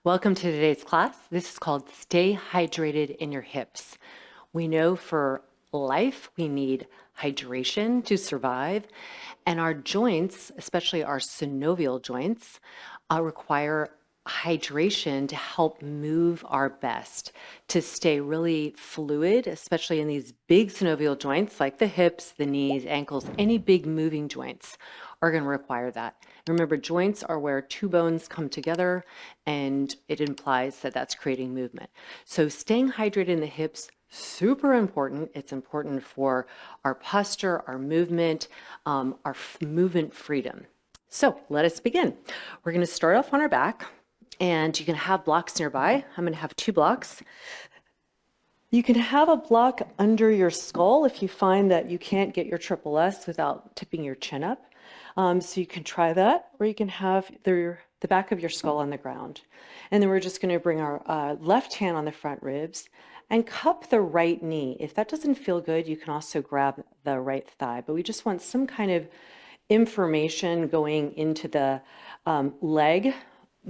Welcome to today's class. This is called Stay Hydrated in Your Hips. We know for life we need hydration to survive, and our joints, especially our synovial joints, require hydration to help move our best, to stay really fluid, especially in these big synovial joints like the hips, the knees, ankles, any big moving joints are going to require that. Remember, joints are where two bones come together, and it implies that that's creating movement. So staying hydrated in the hips, super important. It's important for our posture, our movement, our movement freedom. So let us begin. We're going to start off on our back, and you can have blocks nearby. I'm going to have 2 blocks. You can have a block under your skull if you find that you can't get your triple S without tipping your chin up. So you can try that, or you can have the back of your skull on the ground. And then we're just going to bring our left hand on the front ribs and cup the right knee. If that doesn't feel good, you can also grab the right thigh. But we just want some kind of information going into the leg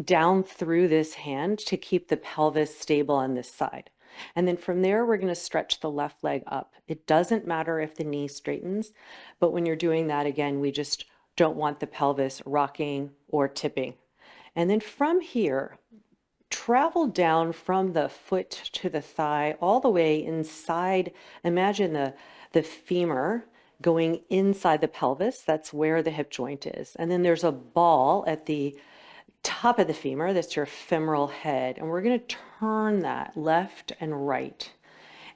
down through this hand to keep the pelvis stable on this side. And then from there, we're going to stretch the left leg up. It doesn't matter if the knee straightens, but when you're doing that, again, we just don't want the pelvis rocking or tipping. And then from here, travel down from the foot to the thigh all the way inside. Imagine the femur going inside the pelvis. That's where the hip joint is. And then there's a ball at the top of the femur. That's your femoral head. And we're going to turn that left and right.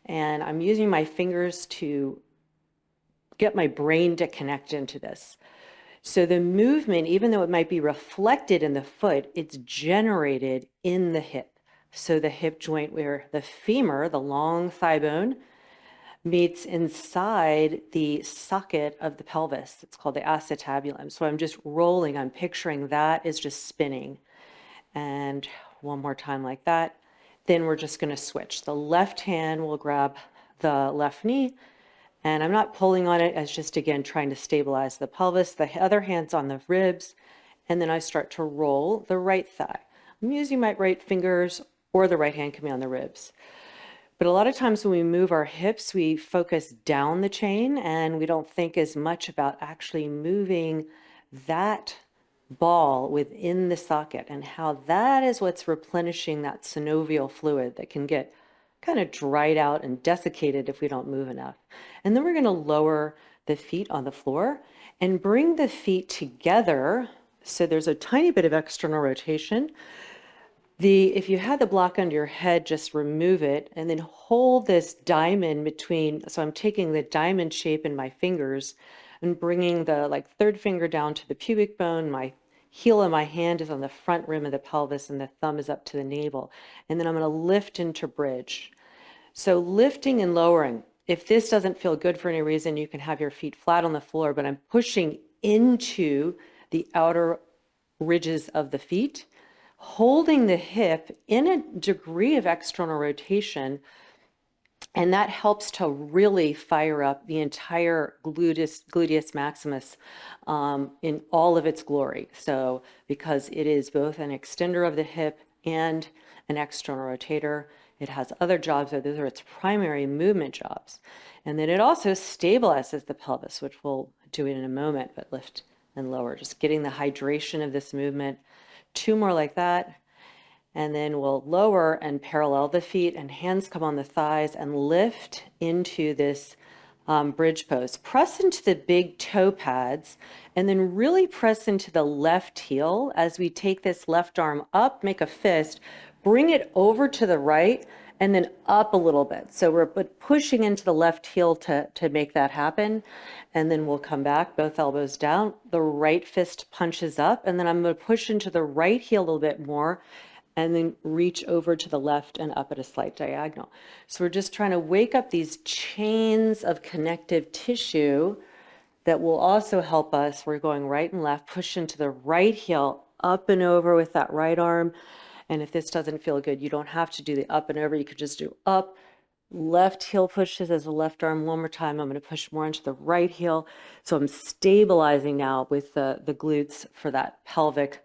And I'm using my fingers to get my brain to connect into this. So the movement, even though it might be reflected in the foot, it's generated in the hip. So the hip joint where the femur, the long thigh bone, meets inside the socket of the pelvis. It's called the acetabulum. So I'm just rolling, I'm picturing that is just spinning. And one more time like that. Then we're just going to switch. The left hand will grab the left knee, and I'm not pulling on it, as just again trying to stabilize the pelvis. The other hand's on the ribs, and then I start to roll the right thigh. I'm using my right fingers, or the right hand can be on the ribs. But a lot of times when we move our hips, we focus down the chain and we don't think as much about actually moving that ball within the socket and how that is what's replenishing that synovial fluid that can get kind of dried out and desiccated if we don't move enough. And then we're going to lower the feet on the floor and bring the feet together. So there's a tiny bit of external rotation. If you had the block under your head, just remove it and then hold this diamond between. So I'm taking the diamond shape in my fingers and bringing the third finger down to the pubic bone. My heel of my hand is on the front rim of the pelvis and the thumb is up to the navel. And then I'm going to lift into bridge. So lifting and lowering. If this doesn't feel good for any reason, you can have your feet flat on the floor, but I'm pushing into the outer ridges of the feet, holding the hip in a degree of external rotation, and that helps to really fire up the entire gluteus maximus in all of its glory. So because it is both an extender of the hip and an external rotator, it has other jobs, those are its primary movement jobs. And then it also stabilizes the pelvis, which we'll do in a moment, but lift and lower, just getting the hydration of this movement. 2 more like that, and then we'll lower and parallel the feet, and hands come on the thighs and lift into this bridge pose. Press into the big toe pads and then really press into the left heel as we take this left arm up, make a fist, bring it over to the right, and then up a little bit. So we're pushing into the left heel to make that happen. And then we'll come back, both elbows down. The right fist punches up, and then I'm going to push into the right heel a little bit more, and then reach over to the left and up at a slight diagonal. So we're just trying to wake up these chains of connective tissue that will also help us. We're going right and left, push into the right heel, up and over with that right arm. And if this doesn't feel good, you don't have to do the up and over. You could just do up, left heel pushes as the left arm. One more time, I'm going to push more into the right heel. So I'm stabilizing now with the glutes for that pelvic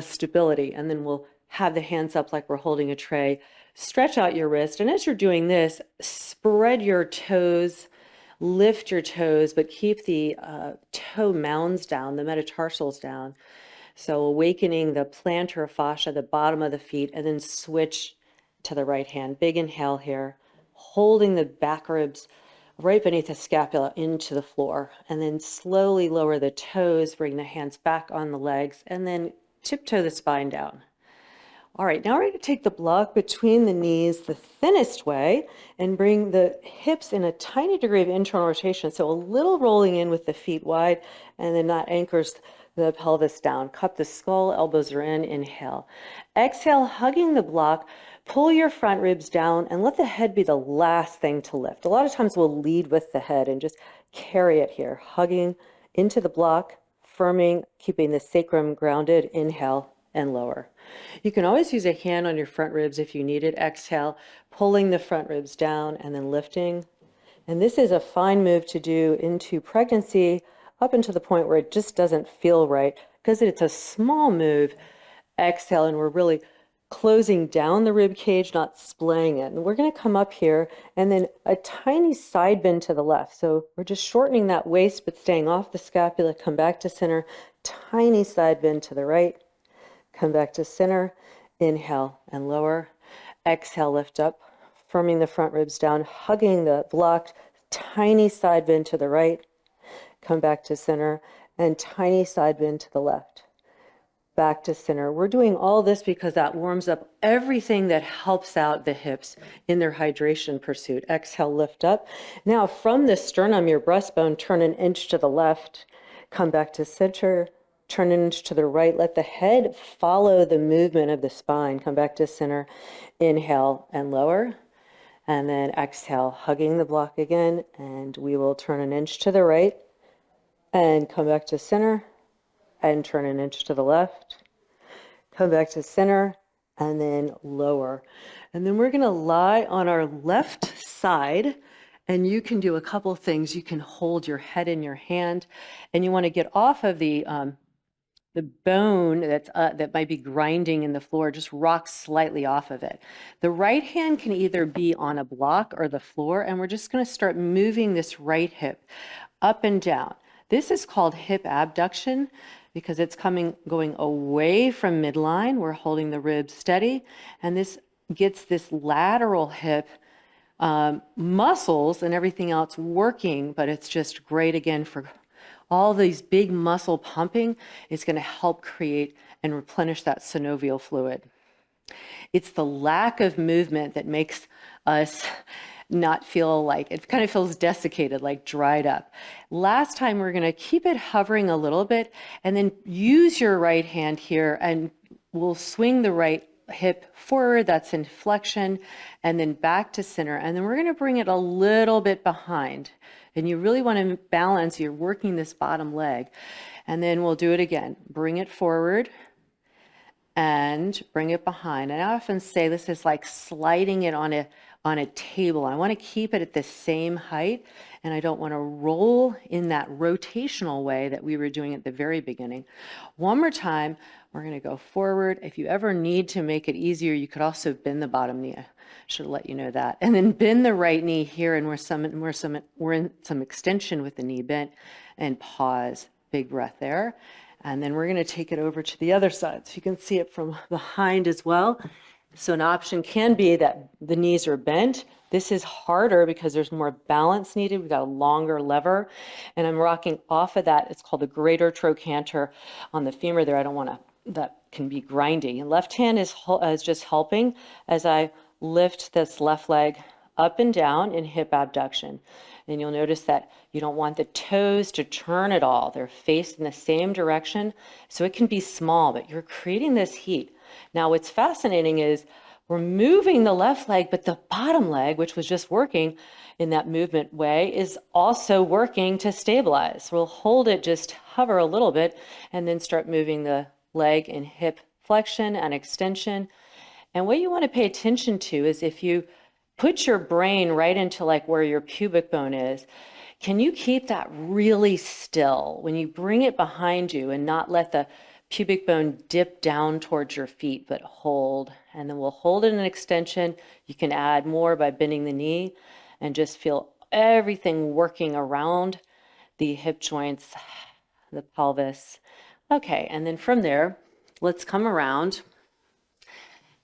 stability. And then we'll have the hands up like we're holding a tray. Stretch out your wrist. And as you're doing this, spread your toes, lift your toes, but keep the toe mounds down, the metatarsals down. So awakening the plantar fascia, the bottom of the feet, and then switch to the right hand. Big inhale here, holding the back ribs right beneath the scapula into the floor, and then slowly lower the toes, bring the hands back on the legs, and then tiptoe the spine down. All right, now we're going to take the block between the knees the thinnest way and bring the hips in a tiny degree of internal rotation. So a little rolling in with the feet wide, and then that anchors the pelvis down. Cup the skull, elbows are in, inhale. Exhale, hugging the block, pull your front ribs down and let the head be the last thing to lift. A lot of times we'll lead with the head and just carry it here, hugging into the block, firming, keeping the sacrum grounded, inhale and lower. You can always use a hand on your front ribs if you need it. Exhale, pulling the front ribs down and then lifting. And this is a fine move to do into pregnancy up until the point where it just doesn't feel right because it's a small move. Exhale, and we're really closing down the rib cage, not splaying it. And we're going to come up here and then a tiny side bend to the left. So we're just shortening that waist but staying off the scapula. Come back to center, tiny side bend to the right. Come back to center, inhale and lower. Exhale, lift up, firming the front ribs down, hugging the block, tiny side bend to the right. Come back to center and tiny side bend to the left. Back to center. We're doing all this because that warms up everything that helps out the hips in their hydration pursuit. Exhale, lift up. Now from the sternum, your breastbone, turn an inch to the left. Come back to center. Turn an inch to the right. Let the head follow the movement of the spine. Come back to center. Inhale and lower. And then exhale, hugging the block again. And we will turn an inch to the right. And come back to center. And turn an inch to the left. Come back to center. And then lower. And then we're going to lie on our left side. And you can do a couple things. You can hold your head in your hand. And you want to get off of the bone that might be grinding in the floor, just rock slightly off of it. The right hand can either be on a block or the floor, and we're just going to start moving this right hip up and down. This is called hip abduction because it's going away from midline. We're holding the ribs steady, and this gets this lateral hip muscles and everything else working, but it's just great again for all these big muscle pumping. Is going to help create and replenish that synovial fluid. It's the lack of movement that makes us not feel like, it kind of feels desiccated, like dried up. Last time, we're going to keep it hovering a little bit and then use your right hand here and we'll swing the right hip forward, that's in flexion, and then back to center. And then we're going to bring it a little bit behind. And you really want to balance, you're working this bottom leg. And then we'll do it again. Bring it forward and bring it behind. And I often say this is like sliding it on a table. I want to keep it at the same height, and I don't want to roll in that rotational way that we were doing at the very beginning. One more time, we're going to go forward. If you ever need to make it easier, you could also bend the bottom knee. Should let you know that. And then bend the right knee here, and we're in some extension with the knee bent, and pause. Big breath there. And then we're going to take it over to the other side. So you can see it from behind as well. So an option can be that the knees are bent. This is harder because there's more balance needed. We've got a longer lever, and I'm rocking off of that. It's called the greater trochanter on the femur there. I don't want to, that can be grinding. And left hand is just helping as I lift this left leg up and down in hip abduction. And you'll notice that you don't want the toes to turn at all. They're faced in the same direction. So it can be small, but you're creating this heat. Now, what's fascinating is we're moving the left leg, but the bottom leg, which was just working in that movement way, is also working to stabilize. We'll hold it, just hover a little bit, and then start moving the leg in hip flexion and extension. And what you want to pay attention to is if you put your brain right into like where your pubic bone is, can you keep that really still when you bring it behind you and not let the pubic bone dip down towards your feet, but hold. And then we'll hold it in an extension. You can add more by bending the knee and just feel everything working around the hip joints, the pelvis. Okay, and then from there, let's come around.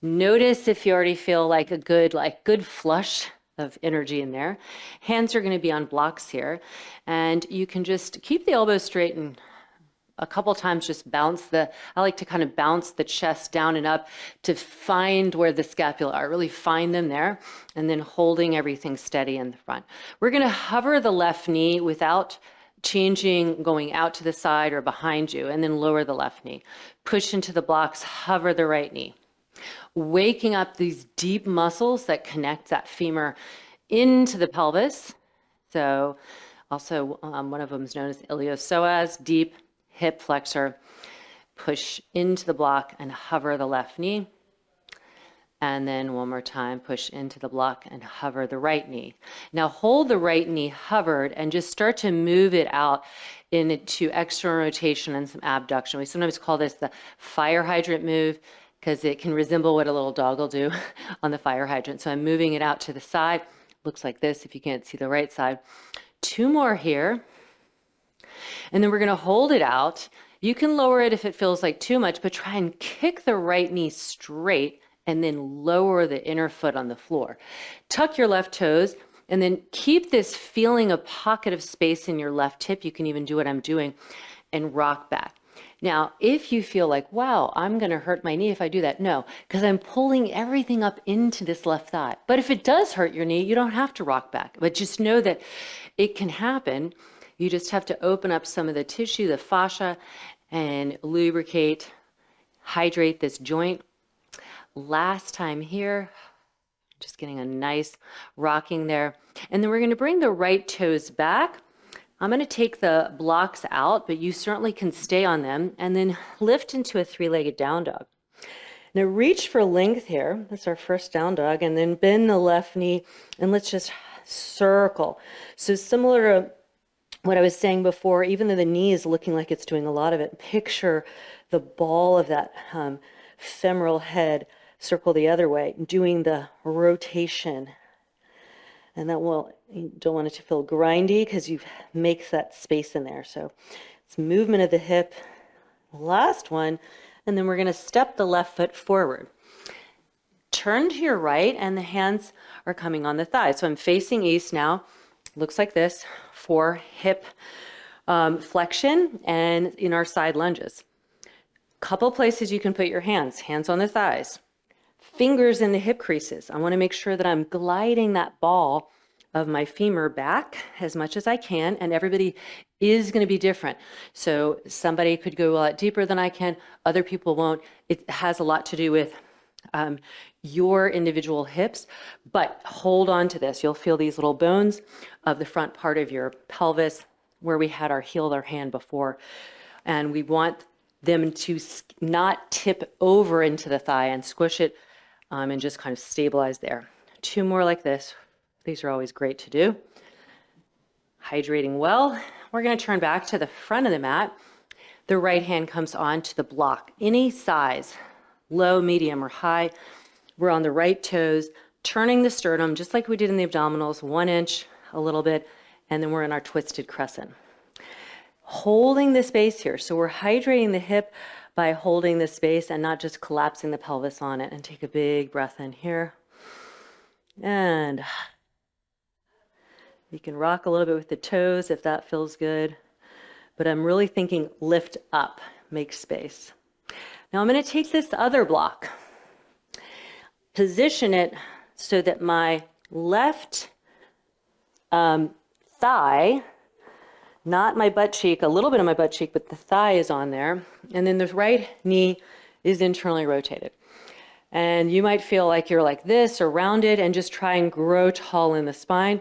Notice if you already feel like a good flush of energy in there. Hands are going to be on blocks here, and you can just keep the elbows straight and a couple times just I like to kind of bounce the chest down and up to find where the scapula are, really find them there, and then holding everything steady in the front. We're going to hover the left knee without changing, going out to the side or behind you, and then lower the left knee. Push into the blocks, hover the right knee. Waking up these deep muscles that connect that femur into the pelvis. So also one of them is known as iliopsoas, deep hip flexor. Push into the block and hover the left knee. And then one more time, push into the block and hover the right knee. Now hold the right knee hovered and just start to move it out into external rotation and some abduction. We sometimes call this the fire hydrant move because it can resemble what a little dog will do on the fire hydrant. So I'm moving it out to the side. Looks like this if you can't see the right side. 2 more here. And then we're going to hold it out. You can lower it if it feels like too much, but try and kick the right knee straight and then lower the inner foot on the floor. Tuck your left toes and then keep this feeling a pocket of space in your left hip. You can even do what I'm doing and rock back. Now, if you feel like, wow, I'm going to hurt my knee if I do that, no, because I'm pulling everything up into this left thigh. But if it does hurt your knee, you don't have to rock back. But just know that it can happen. You just have to open up some of the tissue, the fascia, and lubricate, hydrate this joint. Last time here, just getting a nice rocking there. And then we're going to bring the right toes back. I'm going to take the blocks out, but you certainly can stay on them, and then lift into a 3-legged down dog. Now reach for length here. That's our first down dog, and then bend the left knee, and let's just circle. So similar to what I was saying before, even though the knee is looking like it's doing a lot of it, picture the ball of that femoral head circle the other way, doing the rotation. And that will, you don't want it to feel grindy because you make that space in there. So it's movement of the hip. Last one, and then we're going to step the left foot forward. Turn to your right, and the hands are coming on the thighs. So I'm facing east now. Looks like this for hip flexion and in our side lunges. Couple places you can put your hands on the thighs. Fingers in the hip creases. I want to make sure that I'm gliding that ball of my femur back as much as I can, and everybody is going to be different. So somebody could go a lot deeper than I can, other people won't. It has a lot to do with your individual hips, but hold on to this. You'll feel these little bones of the front part of your pelvis where we had our heel, our hand before, and we want them to not tip over into the thigh and squish it and just kind of stabilize there. 2 more like this. These are always great to do. Hydrating well. We're going to turn back to the front of the mat. The right hand comes on to the block, any size, low, medium, or high. We're on the right toes, turning the sternum just like we did in the abdominals, 1 inch, a little bit, and then we're in our twisted crescent. Holding the space here. So we're hydrating the hip by holding the space and not just collapsing the pelvis on it. And take a big breath in here. And you can rock a little bit with the toes if that feels good. But I'm really thinking lift up, make space. Now I'm going to take this other block, position it so that my left thigh, not my butt cheek, a little bit of my butt cheek, but the thigh is on there. And then the right knee is internally rotated. And you might feel like you're like this or rounded, and just try and grow tall in the spine.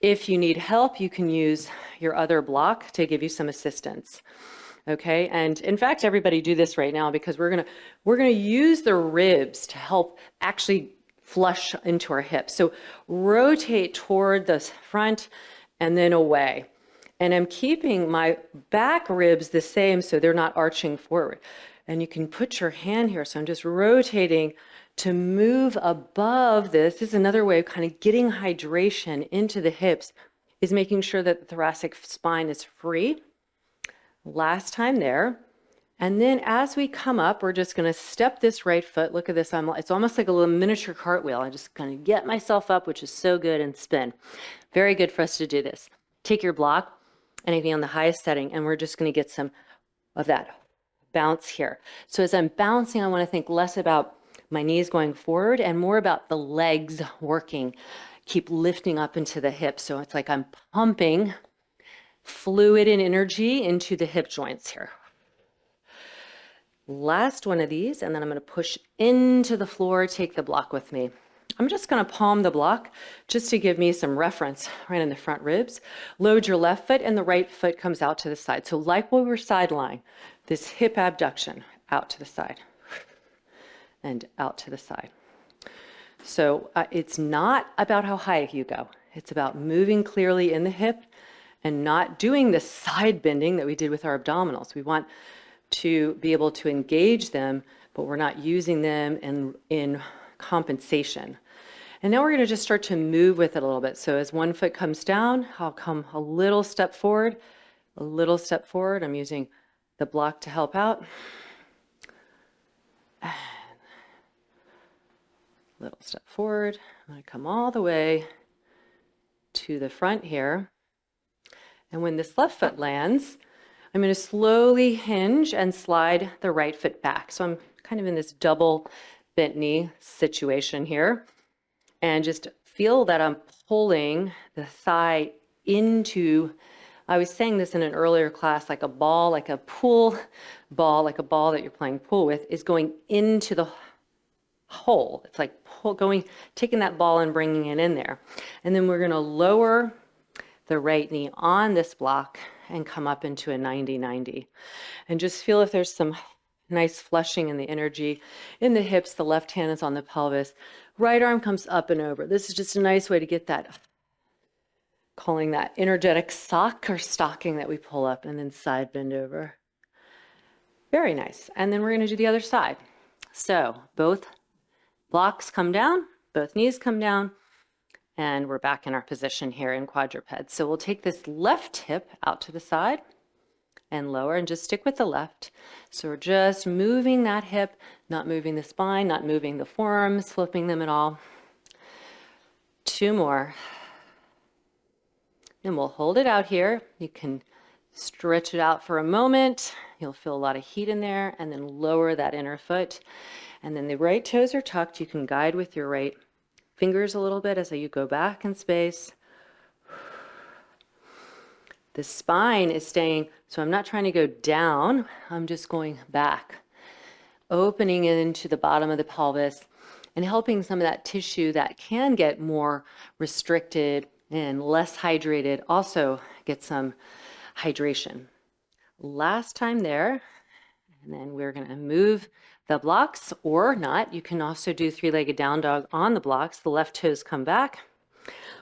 If you need help, you can use your other block to give you some assistance. Okay, and in fact, everybody do this right now, because we're gonna use the ribs to help actually flush into our hips. So rotate toward the front and then away. And I'm keeping my back ribs the same so they're not arching forward. And you can put your hand here. So I'm just rotating to move above this. This is another way of kind of getting hydration into the hips, is making sure that the thoracic spine is free. Last time there. And then as we come up, we're just going to step this right foot. Look at this. It's almost like a little miniature cartwheel. I just kind of get myself up, which is so good, and spin. Very good for us to do this. Take your block, anything on the highest setting, and we're just going to get some of that bounce here. So as I'm bouncing, I want to think less about my knees going forward and more about the legs working. Keep lifting up into the hips. So it's like I'm pumping fluid and energy into the hip joints here. Last one of these, and then I'm going to push into the floor, take the block with me. I'm just going to palm the block just to give me some reference right in the front ribs. Load your left foot and the right foot comes out to the side. So like when we were side lying, this hip abduction out to the side and out to the side. So it's not about how high you go. It's about moving clearly in the hip and not doing the side bending that we did with our abdominals. We want to be able to engage them, but we're not using them in compensation. And now we're going to just start to move with it a little bit. So as one foot comes down, I'll come a little step forward, a little step forward. I'm using the block to help out. And little step forward. I'm going to come all the way to the front here. And when this left foot lands, I'm going to slowly hinge and slide the right foot back. So I'm kind of in this double bent knee situation here. And just feel that I'm pulling the thigh into, I was saying this in an earlier class, like a ball, like a pool ball, like a ball that you're playing pool with, is going into the hole. It's like taking that ball and bringing it in there. And then we're going to lower the right knee on this block and come up into a 90-90. And just feel if there's some nice flushing in the energy in the hips. The left hand is on the pelvis. Right arm comes up and over. This is just a nice way to get that, calling that energetic sock or stocking that we pull up, and then side bend over. Very nice. And then we're going to do the other side. So both blocks come down, both knees come down, and we're back in our position here in quadruped. So we'll take this left hip out to the side and lower, and just stick with the left. So we're just moving that hip, not moving the spine, not moving the forearms, flipping them at all. Two more. And we'll hold it out here. You can stretch it out for a moment. You'll feel a lot of heat in there, and then lower that inner foot. And then the right toes are tucked. You can guide with your right fingers a little bit as you go back in space. The spine is staying, so I'm not trying to go down, I'm just going back, opening into the bottom of the pelvis and helping some of that tissue that can get more restricted and less hydrated also get some hydration. Last time there, and then we're going to move the blocks or not. You can also do three-legged down dog on the blocks. The left toes come back.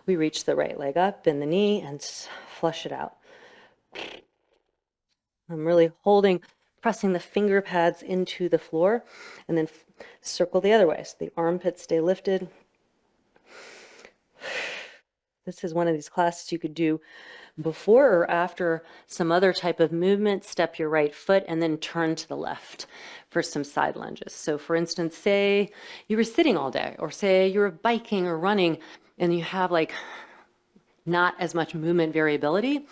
We reach the right leg up, bend the knee, and flush it out. I'm really pressing the finger pads into the floor, and then circle the other way. So the armpits stay lifted. This is one of these classes you could do before or after some other type of movement. Step your right foot and then turn to the left for some side lunges. So for instance, say you were sitting all day, or say you were biking or running and you have like not as much movement variability.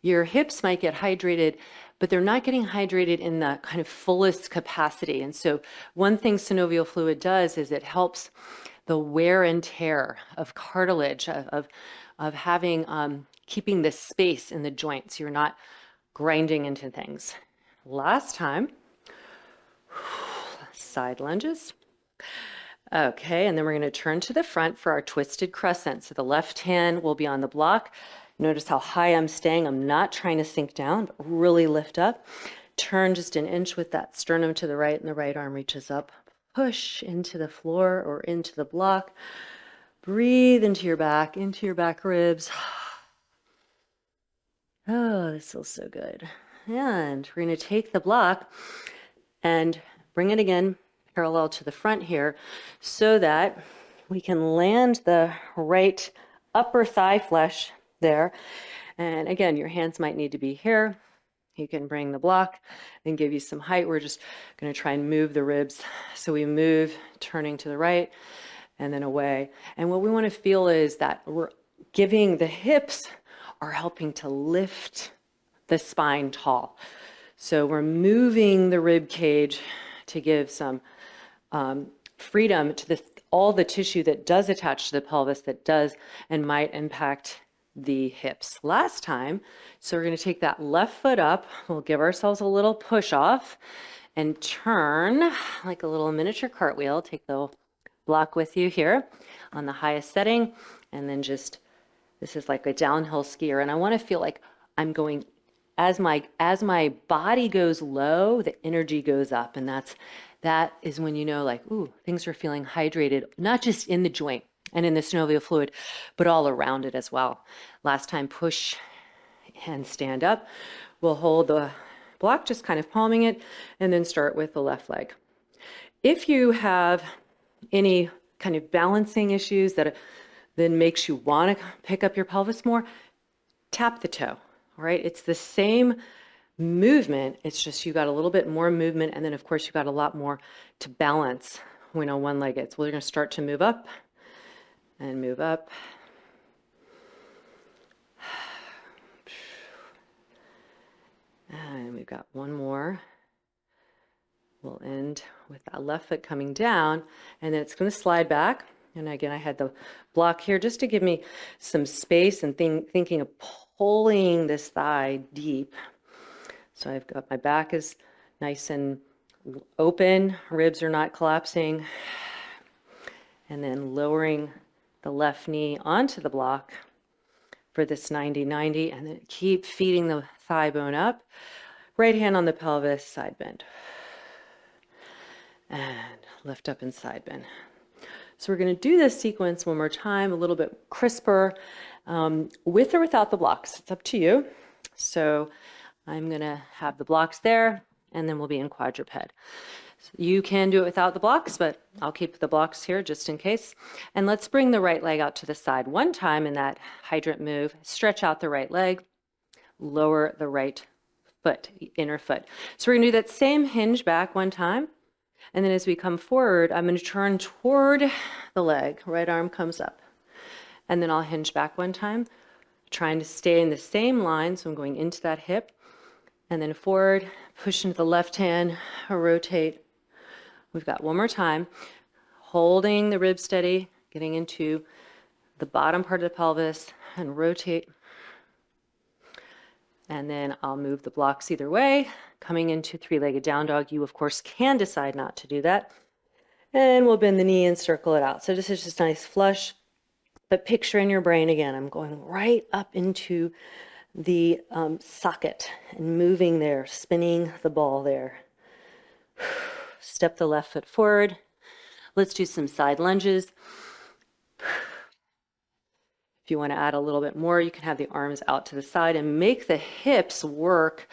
Your hips might get hydrated, but they're not getting hydrated in the kind of fullest capacity. And so one thing synovial fluid does is it helps the wear and tear of cartilage, of having, keeping this space in the joints. You're not grinding into things. Last time, side lunges. Okay, and then we're going to turn to the front for our twisted crescent. So the left hand will be on the block. Notice how high I'm staying. I'm not trying to sink down, but really lift up. Turn just an inch with that sternum to the right, and the right arm reaches up. Push into the floor or into the block. Breathe into your back ribs. Oh, this feels so good. And we're going to take the block and bring it again parallel to the front here so that we can land the right upper thigh flesh there. And again, your hands might need to be here. You can bring the block and give you some height. We're just going to try and move the ribs. So we move, turning to the right and then away. And what we want to feel is that we're giving the hips are helping to lift the spine tall. So we're moving the rib cage to give some freedom to all the tissue that does attach to the pelvis that does and might impact the hips. Last time, so we're going to take that left foot up. We'll give ourselves a little push off and turn like a little miniature cartwheel. Take the block with you here on the highest setting, and then just, this is like a downhill skier. And I want to feel like I'm going, as my body goes low, the energy goes up. And that is when you know, like, ooh, things are feeling hydrated, not just in the joint and in the synovial fluid, but all around it as well. Last time, push and stand up. We'll hold the block, just kind of palming it, and then start with the left leg. If you have any kind of balancing issues that then makes you want to pick up your pelvis more, tap the toe, all right? It's the same movement, it's just you got a little bit more movement, and then of course you got a lot more to balance when on one leg it's. We're going to start to move up and move up. And we've got one more. We'll end with that left foot coming down, and then it's going to slide back. And again, I had the block here just to give me some space and thinking of pulling this thigh deep. So I've got my back is nice and open, ribs are not collapsing, and then lowering the left knee onto the block for this 90-90, and then keep feeding the thigh bone up. Right hand on the pelvis, side bend. And lift up and side bend. So we're going to do this sequence one more time, a little bit crisper, with or without the blocks. It's up to you. So I'm going to have the blocks there, and then we'll be in quadruped. So you can do it without the blocks, but I'll keep the blocks here just in case. And let's bring the right leg out to the side one time in that hydrant move. Stretch out the right leg, lower the right foot, inner foot. So we're going to do that same hinge back one time. And then as we come forward, I'm going to turn toward the leg. Right arm comes up. And then I'll hinge back one time, trying to stay in the same line. So I'm going into that hip. And then forward, push into the left hand, rotate. We've got one more time. Holding the rib steady, getting into the bottom part of the pelvis, and rotate. And then I'll move the blocks either way. Coming into three-legged down dog, you of course can decide not to do that. And we'll bend the knee and circle it out. So this is just a nice flush, but picture in your brain again, I'm going right up into the socket and moving there, spinning the ball there. Step the left foot forward. Let's do some side lunges. If you want to add a little bit more, you can have the arms out to the side and make the hips work,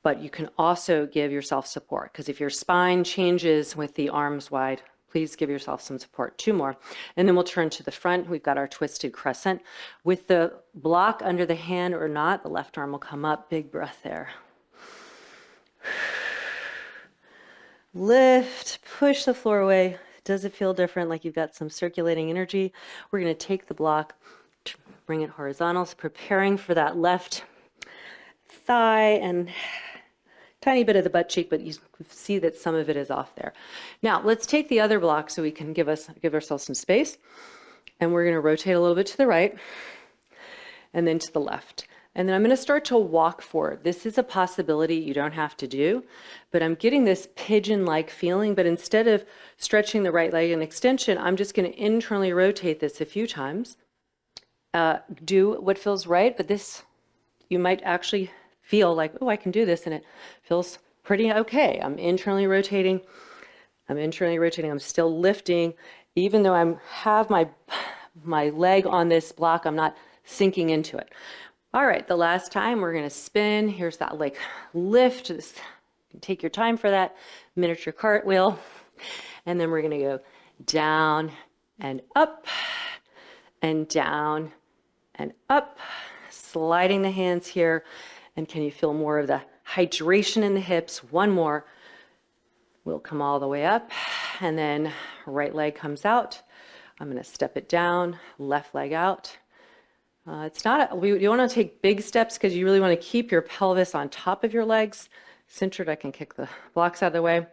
but you can also give yourself support, because if your spine changes with the arms wide, please give yourself some support. Two more. And then we'll turn to the front. We've got our twisted crescent. With the block under the hand or not, the left arm will come up. Big breath there. Lift, push the floor away. Does it feel different, like you've got some circulating energy? We're going to take the block, bring it horizontal, so preparing for that left thigh and tiny bit of the butt cheek, but you see that some of it is off there. Now let's take the other block so we can give ourselves some space, and we're going to rotate a little bit to the right and then to the left. And then I'm going to start to walk forward. This is a possibility you don't have to do, but I'm getting this pigeon-like feeling, but instead of stretching the right leg in extension, I'm just going to internally rotate this a few times. Do what feels right, but this, you might actually feel like, oh, I can do this, and it feels pretty okay. I'm internally rotating. I'm still lifting. Even though I have my leg on this block, I'm not sinking into it. All right, the last time we're going to spin. Here's that like lift, this Take your time for that miniature cartwheel. And then we're going to go down and up and down and up, sliding the hands here. And can you feel more of the hydration in the hips? One more. We'll come all the way up, and then right leg comes out. I'm going to step it down, left leg out. It's not, you want to take big steps because you really want to keep your pelvis on top of your legs. Centered, I can kick the blocks out of the way.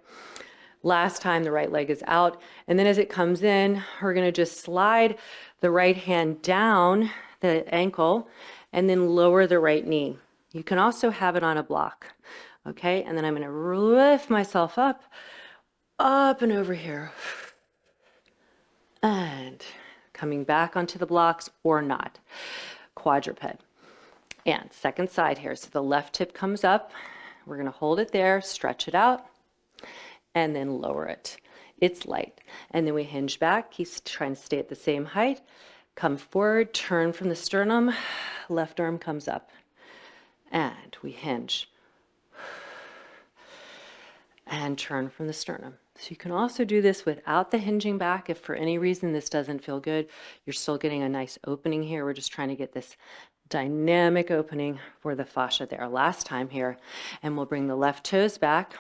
Last time, the right leg is out. And then as it comes in, we're going to just slide the right hand down the ankle and then lower the right knee. You can also have it on a block. Okay, and then I'm going to lift myself up and over here. And coming back onto the blocks or not. Quadruped. And second side here. So the left hip comes up. We're going to hold it there, stretch it out, and then lower it. It's light. And then we hinge back. Keep trying to stay at the same height. Come forward, turn from the sternum. Left arm comes up. And we hinge. And turn from the sternum. So you can also do this without the hinging back. If for any reason this doesn't feel good, you're still getting a nice opening here. We're just trying to get this dynamic opening for the fascia there. Last time here. And we'll bring the left toes back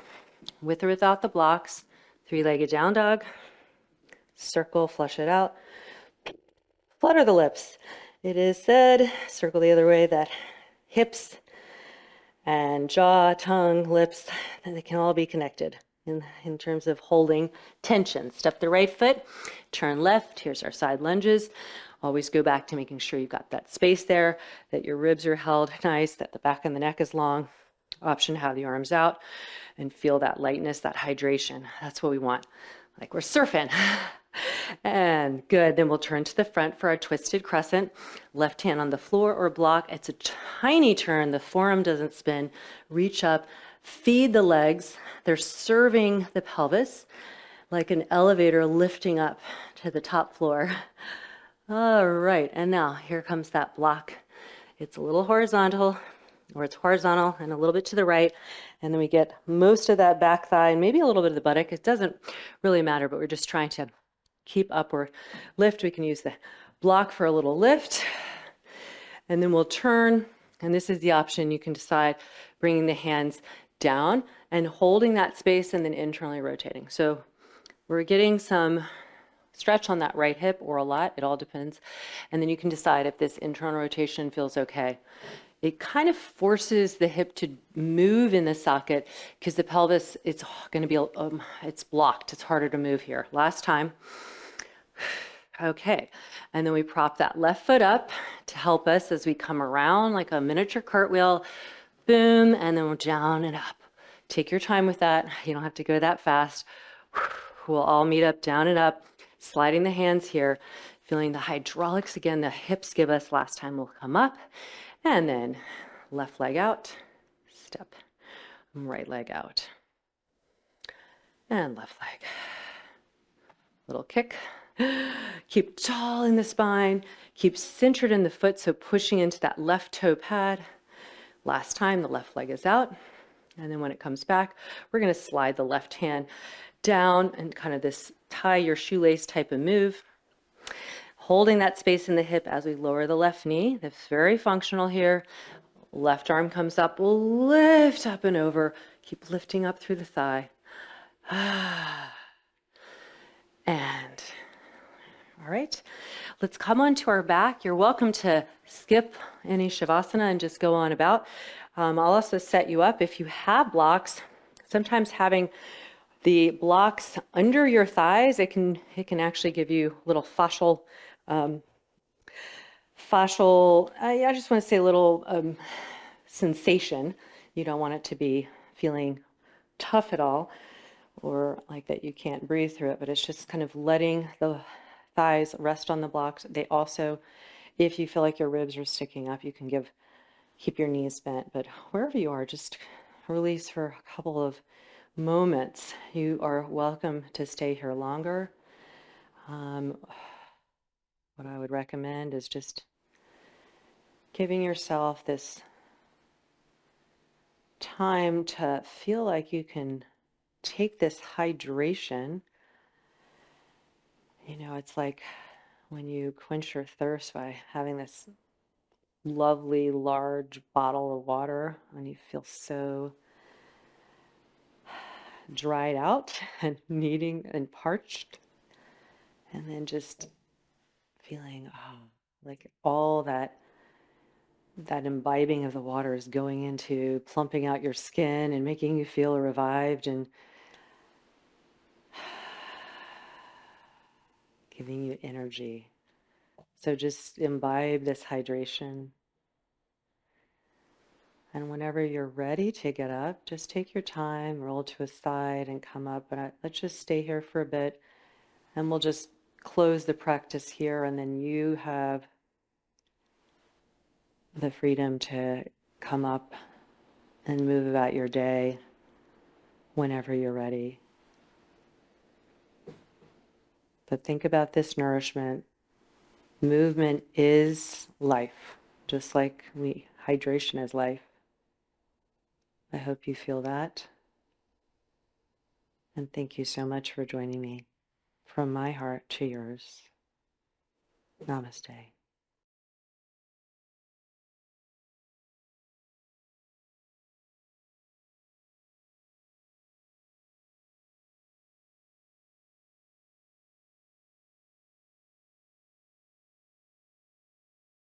with or without the blocks. Three-legged down dog. Circle, flush it out. Flutter the lips. It is said, circle the other way, that hips and jaw, tongue, lips, and they can all be connected in terms of holding tension. Step the right foot, turn left. Here's our side lunges. Always go back to making sure you've got that space there, that your ribs are held nice, that the back of the neck is long. Option to have the arms out and feel that lightness, that hydration. That's what we want, like we're surfing. And good, then we'll turn to the front for our twisted crescent. Left hand on the floor or block. It's a tiny turn, the forearm doesn't spin. Reach up, feed the legs. They're serving the pelvis like an elevator lifting up to the top floor. All right, and now here comes that block. It's a little horizontal, or it's horizontal and a little bit to the right, and then we get most of that back thigh and maybe a little bit of the buttock. It doesn't really matter, but we're just trying to keep upward lift. We can use the block for a little lift, and then we'll turn, and this is the option. You can decide bringing the hands down and holding that space and then internally rotating. So we're getting some stretch on that right hip or a lot, it all depends. And then you can decide if this internal rotation feels okay. It kind of forces the hip to move in the socket because the pelvis, it's going to be, it's blocked. It's harder to move here. Last time. Okay, and then we prop that left foot up to help us as we come around like a miniature cartwheel. Boom, and then we're down and up. Take your time with that. You don't have to go that fast. We'll all meet up, down and up, sliding the hands here, feeling the hydraulics again. The hips give us. Last time we'll come up, and then left leg out, step, right leg out, and left leg. Little kick. Keep tall in the spine, keep centered in the foot, so pushing into that left toe pad. Last time, the left leg is out, and then when it comes back, we're going to slide the left hand down and kind of this tie your shoelace type of move, holding that space in the hip as we lower the left knee. That's very functional here. Left arm comes up, we'll lift up and over, keep lifting up through the thigh. And all right, let's come onto our back. You're welcome to skip any Shavasana and just go on about. I'll also set you up if you have blocks. Sometimes having the blocks under your thighs, it can actually give you little fascial, I just want to say a little sensation. You don't want it to be feeling tough at all or like that you can't breathe through it, but it's just kind of letting the thighs rest on the blocks. They also, if you feel like your ribs are sticking up, you can keep your knees bent, but wherever you are, just release for a couple of moments. You are welcome to stay here longer. What I would recommend is just giving yourself this time to feel like you can take this hydration. It's like when you quench your thirst by having this lovely large bottle of water and you feel so dried out and needing and parched, and then just feeling like all that imbibing of the water is going into plumping out your skin and making you feel revived and giving you energy. So just imbibe this hydration. And whenever you're ready to get up, just take your time, roll to a side and come up. But let's just stay here for a bit and we'll just close the practice here, and then you have the freedom to come up and move about your day whenever you're ready. But think about this nourishment. Movement is life, just like hydration is life. I hope you feel that. And thank you so much for joining me. From my heart to yours. Namaste.